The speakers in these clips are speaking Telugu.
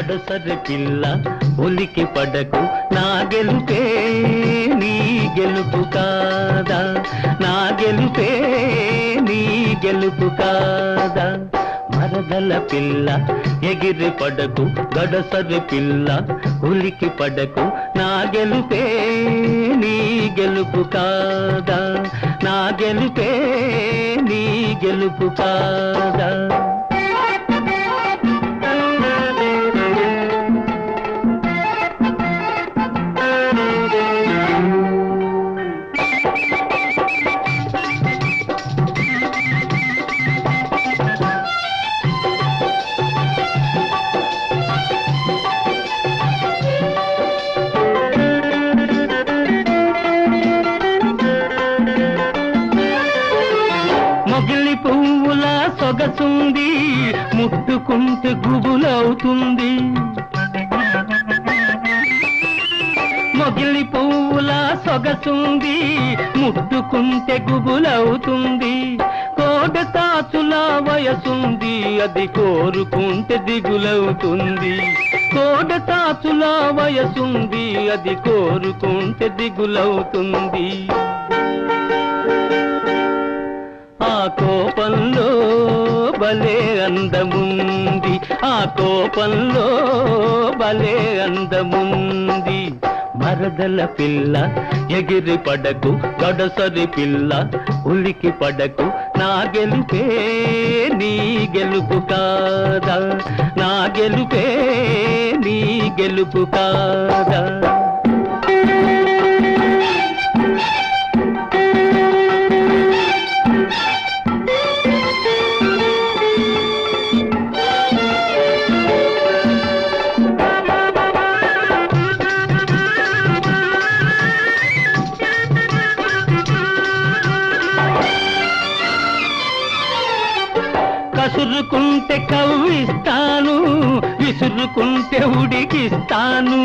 గడసరి పిల్ల ఉలికి పడకు నా గెలుపే నీ గెలుపు కాదా నా గెలుపే నీ గెలుపు కాదా మరదల పిల్ల ఎగిరి పడకు గడసరి పిల్ల ఉలికి పడకు నా గెలుపే నీ గెలుపు కాదా నా గెలుపే నీ గెలుపు కాదా మొగిలి పువ్వుల సొగసుంది ముట్టుకుంటే గుబులవుతుంది మొగిలి పువ్వుల సొగసుంది ముట్టుకుంటే గుబులవుతుంది కోడతాచుల వయసుంది అది కోరుకుంటే దిగులవుతుంది కోడతాచుల వయసుంది అది కోరుకుంటే దిగులవుతుంది ఆ కోపంలో భలే అందముంది ఆ కోపంలో భలే అందముంది మరదల పిల్ల ఎగిరి పడకు గడసరి పిల్ల ఉలికి పడకు నా గెలుపే నీ గెలుపు కాదా నా గెలుపే నీ గెలుపు కాదా కసురుకుంటే కవ్విస్తాను విసురుకుంటే ఉడికిస్తాను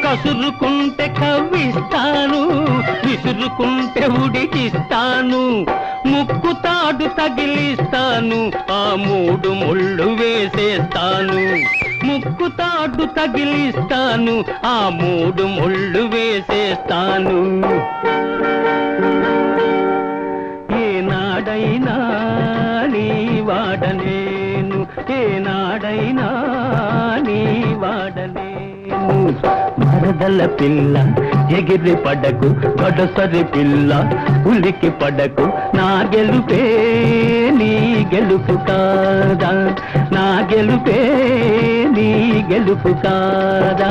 కసురుకుంటే కవ్విస్తాను విసురుకుంటే ఉడికిస్తాను ముక్కు తాడు తగిలిస్తాను ఆ మూడు ముళ్ళు వేసేస్తాను ముక్కు తాడు తగిలిస్తాను ఆ మూడు ముళ్ళు వేసేస్తాను ఏనాడైనా నీ వాడలేను ఏనాడైనా నీ వాడలేను మరదల పిల్ల ఎగిరి పడకు గడసరి పిల్ల ఉలికి పడకు నా గెలుపే నీ గెలుపు కాదా నా గెలుపే నీ గెలుపు కాదా